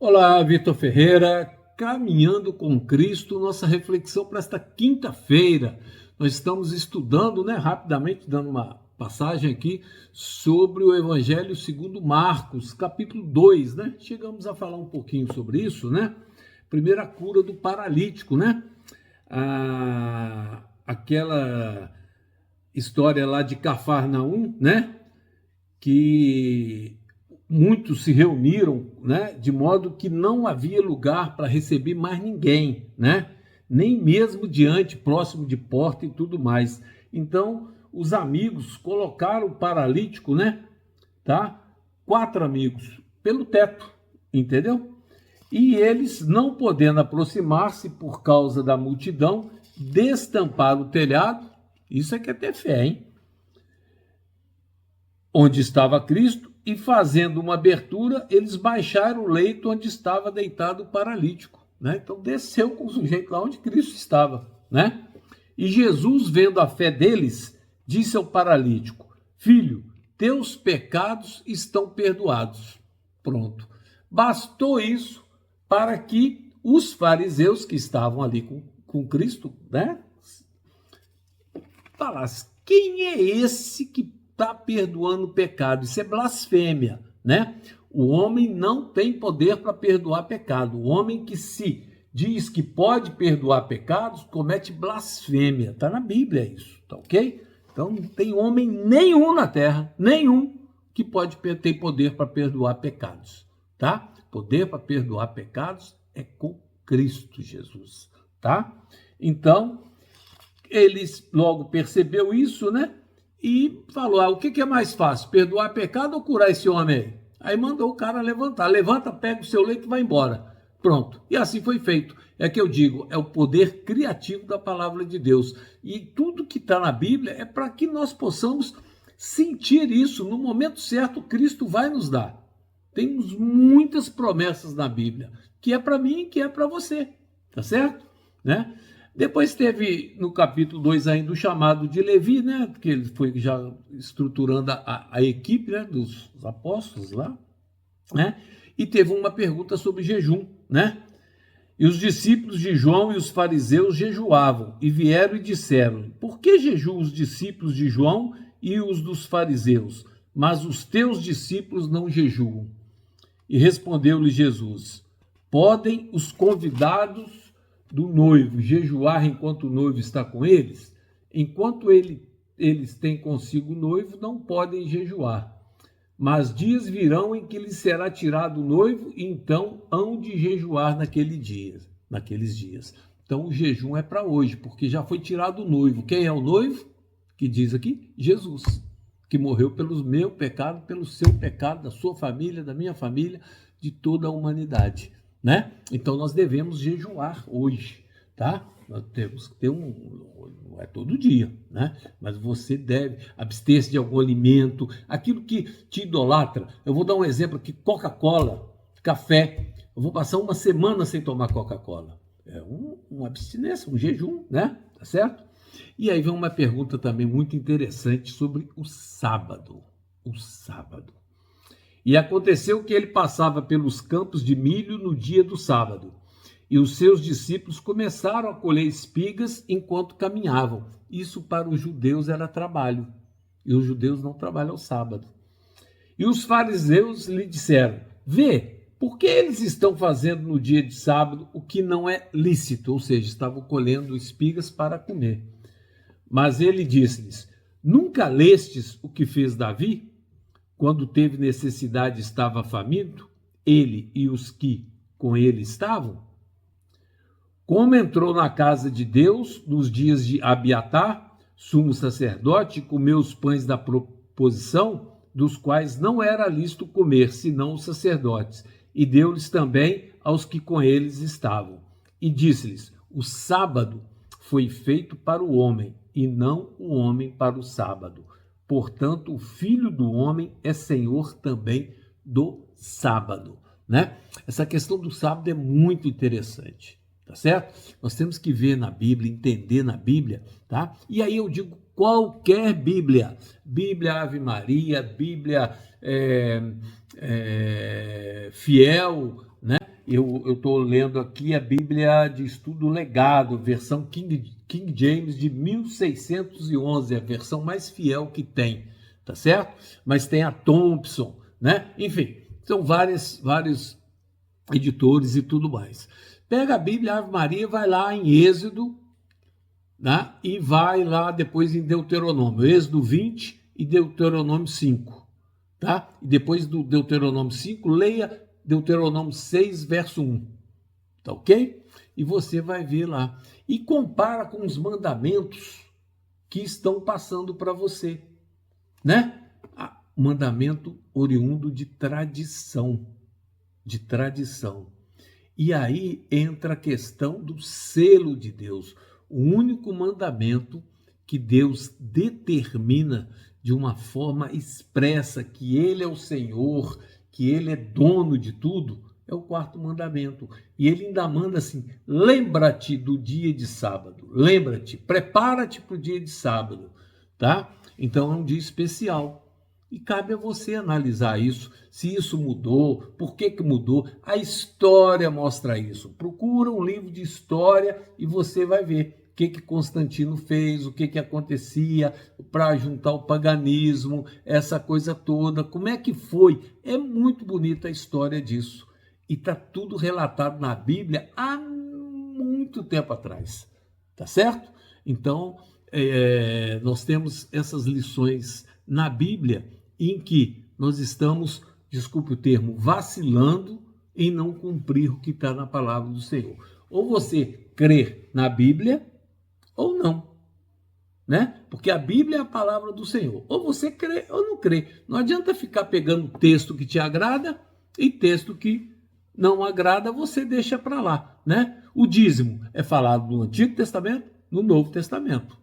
Olá, Vitor Ferreira, caminhando com Cristo, nossa reflexão para esta quinta-feira. Nós estamos estudando, rapidamente, dando uma passagem aqui, sobre o Evangelho segundo Marcos, capítulo 2, Chegamos a falar um pouquinho sobre isso, Primeira cura do paralítico, Aquela história lá de Cafarnaum, Que muitos se reuniram, de modo que não havia lugar para receber mais ninguém, nem mesmo próximo de porta e tudo mais. Então, os amigos colocaram o paralítico, 4 amigos, pelo teto, entendeu? E eles, não podendo aproximar-se por causa da multidão, destamparam o telhado. Isso é que é ter fé, hein? Onde estava Cristo, e fazendo uma abertura, eles baixaram o leito onde estava deitado o paralítico, Então desceu com o sujeito lá onde Cristo estava, E Jesus, vendo a fé deles, disse ao paralítico: Filho, teus pecados estão perdoados. Pronto. Bastou isso para que os fariseus que estavam ali com Cristo, falassem: quem é esse que está perdoando o pecado? Isso é blasfêmia, O homem não tem poder para perdoar pecado. O homem que se diz que pode perdoar pecados comete blasfêmia. Está na Bíblia isso, tá ok? Então não tem homem nenhum na terra, nenhum, que pode ter poder para perdoar pecados, tá? Poder para perdoar pecados é com Cristo Jesus, tá? Então, eles logo percebeu isso, E falou: o que é mais fácil, perdoar pecado ou curar esse homem aí? Aí mandou o cara levantar. Levanta, pega o seu leito e vai embora. Pronto. E assim foi feito. É que eu digo, é o poder criativo da palavra de Deus. E tudo que está na Bíblia é para que nós possamos sentir isso. No momento certo, Cristo vai nos dar. Temos muitas promessas na Bíblia, que é para mim e que é para você. Tá certo? Depois teve no capítulo 2 ainda o chamado de Levi, que ele foi já estruturando a equipe, dos apóstolos lá, E teve uma pergunta sobre jejum, E os discípulos de João e os fariseus jejuavam e vieram e disseram: por que jejuam os discípulos de João e os dos fariseus, mas os teus discípulos não jejuam? E respondeu-lhe Jesus: podem os convidados do noivo jejuar enquanto o noivo está com eles? Enquanto eles têm consigo o noivo, não podem jejuar. Mas dias virão em que lhes será tirado o noivo, e então hão de jejuar naqueles dias. Então o jejum é para hoje, porque já foi tirado o noivo. Quem é o noivo? Que diz aqui? Jesus, que morreu pelos meus pecados, pelo seu pecado, da sua família, da minha família, de toda a humanidade. Então nós devemos jejuar hoje, tá? Nós temos que ter não é todo dia, Mas você deve abster-se de algum alimento, aquilo que te idolatra. Eu vou dar um exemplo aqui: Coca-Cola, café. Eu vou passar uma semana sem tomar Coca-Cola. É uma abstinência, um jejum, Tá certo? E aí vem uma pergunta também muito interessante sobre o sábado. O sábado. E aconteceu que ele passava pelos campos de milho no dia do sábado, e os seus discípulos começaram a colher espigas enquanto caminhavam. Isso para os judeus era trabalho, e os judeus não trabalham ao sábado. E os fariseus lhe disseram: vê, por que eles estão fazendo no dia de sábado o que não é lícito? Ou seja, estavam colhendo espigas para comer. Mas ele disse-lhes: nunca lestes o que fez Davi? Quando teve necessidade, estava faminto, ele e os que com ele estavam? Como entrou na casa de Deus nos dias de Abiatar, sumo sacerdote, e comeu os pães da proposição, dos quais não era lícito comer, senão os sacerdotes, e deu-lhes também aos que com eles estavam. E disse-lhes: o sábado foi feito para o homem, e não o homem para o sábado. Portanto, o Filho do Homem é Senhor também do sábado, Essa questão do sábado é muito interessante, tá certo? Nós temos que ver na Bíblia, entender na Bíblia, tá? E aí eu digo qualquer Bíblia, Bíblia Ave Maria, Bíblia fiel, Eu estou lendo aqui a Bíblia de Estudo Legado, versão King James de 1611, a versão mais fiel que tem, tá certo? Mas tem a Thompson, né? Enfim, são vários editores e tudo mais. Pega a Bíblia, Ave Maria, vai lá em Êxodo, né? E vai lá depois em Deuteronômio, Êxodo 20 e Deuteronômio 5, tá? E depois do Deuteronômio 5, leia Deuteronômio 6, verso 1, tá ok? E você vai ver lá. E compara com os mandamentos que estão passando para você, né? Mandamento oriundo de tradição, E aí entra a questão do selo de Deus, o único mandamento que Deus determina de uma forma expressa que Ele é o Senhor, que Ele é dono de tudo, é o quarto mandamento. E Ele ainda manda assim: lembra-te do dia de sábado, lembra-te, prepara-te para o dia de sábado, tá? Então é um dia especial. E cabe a você analisar isso, se isso mudou, por que mudou. A história mostra isso. Procura um livro de história e você vai ver o que Constantino fez, o que acontecia para juntar o paganismo, essa coisa toda, como é que foi. É muito bonita a história disso. E está tudo relatado na Bíblia há muito tempo atrás, tá certo? Então, nós temos essas lições na Bíblia em que nós estamos, desculpe o termo, vacilando em não cumprir o que está na palavra do Senhor. Ou você crê na Bíblia ou não, né? Porque a Bíblia é a palavra do Senhor. Ou você crê ou não crê. Não adianta ficar pegando texto que te agrada e texto que não agrada, você deixa para lá, né? O dízimo é falado no Antigo Testamento, no Novo Testamento,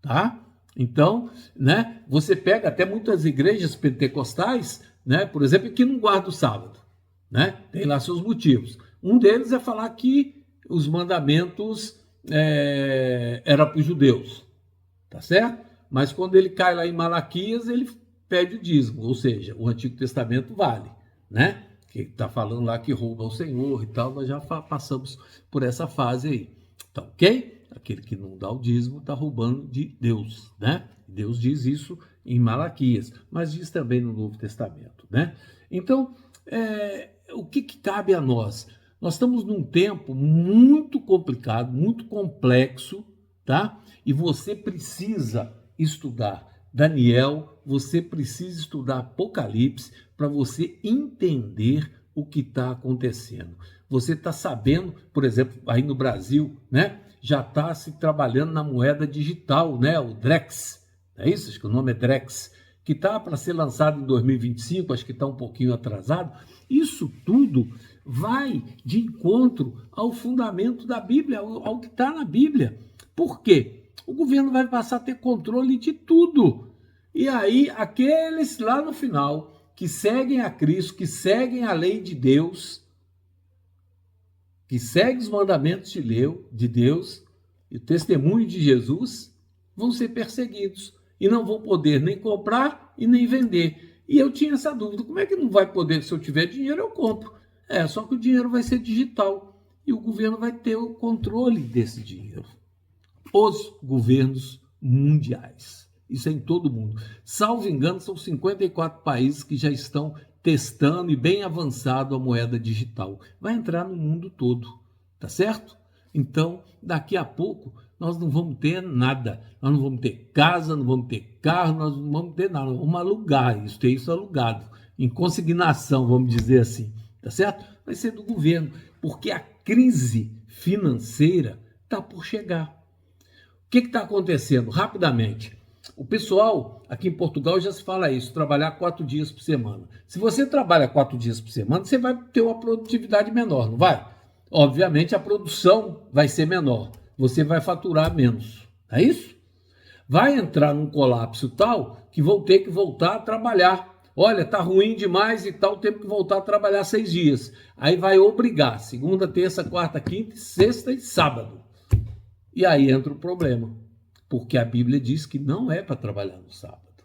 tá? Então, né, você pega até muitas igrejas pentecostais, né, por exemplo, que não guardam o sábado, né? Tem lá seus motivos. Um deles é falar que os mandamentos era para os judeus, tá certo? Mas quando ele cai lá em Malaquias, ele pede o dízimo, ou seja, o Antigo Testamento vale, né? Que está falando lá que rouba ao Senhor e tal, nós já passamos por essa fase aí, tá ok? Aquele que não dá o dízimo está roubando de Deus, né? Deus diz isso em Malaquias, mas diz também no Novo Testamento, né? Então, o que cabe a nós? Nós estamos num tempo muito complicado, muito complexo, tá? E você precisa estudar Daniel, você precisa estudar Apocalipse para você entender o que está acontecendo. Você está sabendo, por exemplo, aí no Brasil, né? Já está se trabalhando na moeda digital, né? O Drex, é isso? Acho que o nome é Drex, que está para ser lançado em 2025, acho que está um pouquinho atrasado. Isso tudo vai de encontro ao fundamento da Bíblia, ao que está na Bíblia. Por quê? O governo vai passar a ter controle de tudo. E aí, aqueles lá no final, que seguem a Cristo, que seguem a lei de Deus, que seguem os mandamentos de Deus e o testemunho de Jesus, vão ser perseguidos e não vão poder nem comprar e nem vender. E eu tinha essa dúvida, como é que não vai poder? Se eu tiver dinheiro, eu compro. Só que o dinheiro vai ser digital e o governo vai ter o controle desse dinheiro. Os governos mundiais. Isso é em todo mundo. Salvo engano, são 54 países que já estão testando e bem avançado a moeda digital. Vai entrar no mundo todo, tá certo? Então, daqui a pouco, nós não vamos ter nada. Nós não vamos ter casa, não vamos ter carro, nós não vamos ter nada. Vamos alugar isso, ter isso alugado. Em consignação, vamos dizer assim, tá certo? Vai ser do governo, porque a crise financeira está por chegar. O que está acontecendo? Rapidamente. O pessoal, aqui em Portugal já se fala isso, trabalhar 4 dias por semana. Se você trabalha 4 dias por semana, você vai ter uma produtividade menor, não vai? Obviamente a produção vai ser menor, você vai faturar menos, é isso? Vai entrar num colapso tal que vão ter que voltar a trabalhar. Olha, está ruim demais e tal, temos que voltar a trabalhar 6 dias. Aí vai obrigar, segunda, terça, quarta, quinta, sexta e sábado. E aí entra o problema, porque a Bíblia diz que não é para trabalhar no sábado.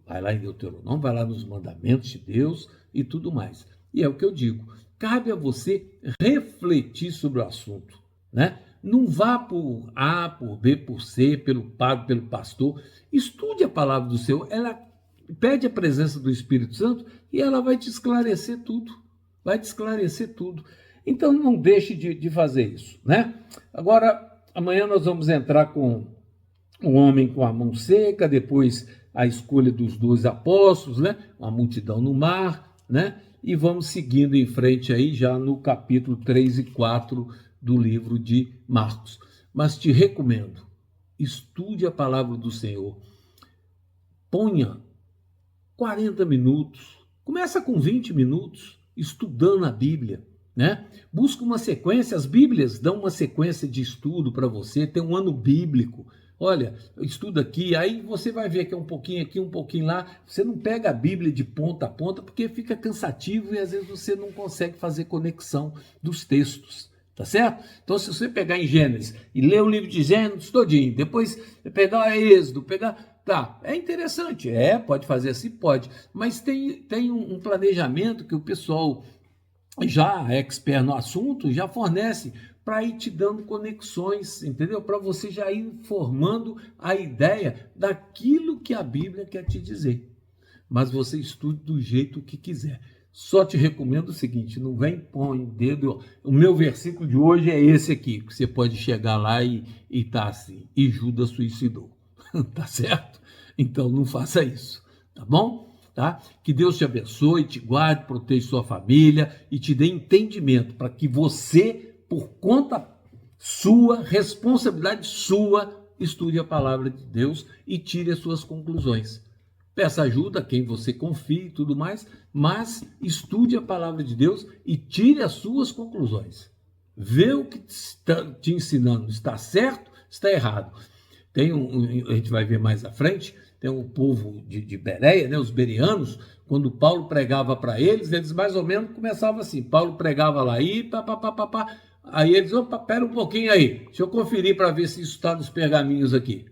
Vai lá em Deuteronômio, vai lá nos mandamentos de Deus e tudo mais. E é o que eu digo, cabe a você refletir sobre o assunto, né? Não vá por A, por B, por C, pelo padre, pelo pastor. Estude a palavra do Senhor. Ela pede a presença do Espírito Santo e ela vai te esclarecer tudo. Vai te esclarecer tudo. Então não deixe de fazer isso, né? Agora, amanhã nós vamos entrar com o homem com a mão seca, depois a escolha dos 12 apóstolos, né? Uma multidão no mar, né? E vamos seguindo em frente aí já no capítulo 3 e 4 do livro de Marcos. Mas te recomendo, estude a palavra do Senhor. Ponha 40 minutos, começa com 20 minutos estudando a Bíblia, né? Busca uma sequência, as Bíblias dão uma sequência de estudo para você, tem um ano bíblico. Olha, estuda aqui, aí você vai ver que é um pouquinho aqui, um pouquinho lá. Você não pega a Bíblia de ponta a ponta, porque fica cansativo e às vezes você não consegue fazer conexão dos textos, tá certo? Então, se você pegar em Gênesis e ler o livro de Gênesis todinho, depois pegar Êxodo, tá, é interessante, pode fazer assim, pode, mas tem um planejamento que o pessoal já expert no assunto já fornece para ir te dando conexões, entendeu? Para você já ir formando a ideia daquilo que a Bíblia quer te dizer. Mas você estude do jeito que quiser. Só te recomendo o seguinte, não vem põe dedo. O meu versículo de hoje é esse aqui, que você pode chegar lá e tá assim, e Judas suicidou. Tá certo? Então não faça isso, tá bom? Tá? Que Deus te abençoe, te guarde, proteja sua família e te dê entendimento para que você, por conta sua, responsabilidade sua, estude a palavra de Deus e tire as suas conclusões. Peça ajuda a quem você confie e tudo mais, mas estude a palavra de Deus e tire as suas conclusões. Vê o que está te ensinando, está certo, está errado. A gente vai ver mais à frente, tem um povo de Bereia, né, os bereanos, quando Paulo pregava para eles mais ou menos começavam assim, Paulo pregava lá, e pá, aí eles, opa, pera um pouquinho aí, deixa eu conferir para ver se isso está nos pergaminhos aqui.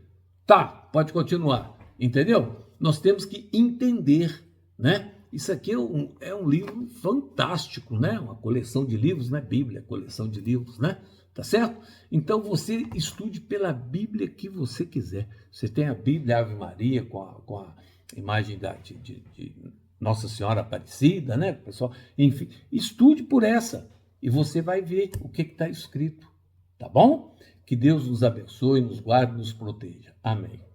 Tá, pode continuar, entendeu? Nós temos que entender, né? Isso aqui é um livro fantástico, né? Uma coleção de livros, né? Bíblia, coleção de livros, né? Tá certo? Então você estude pela Bíblia que você quiser. Você tem a Bíblia Ave Maria com a imagem de Nossa Senhora Aparecida, né, pessoal? Enfim, estude por essa e você vai ver o que está escrito, tá bom? Que Deus nos abençoe, nos guarde, nos proteja. Amém.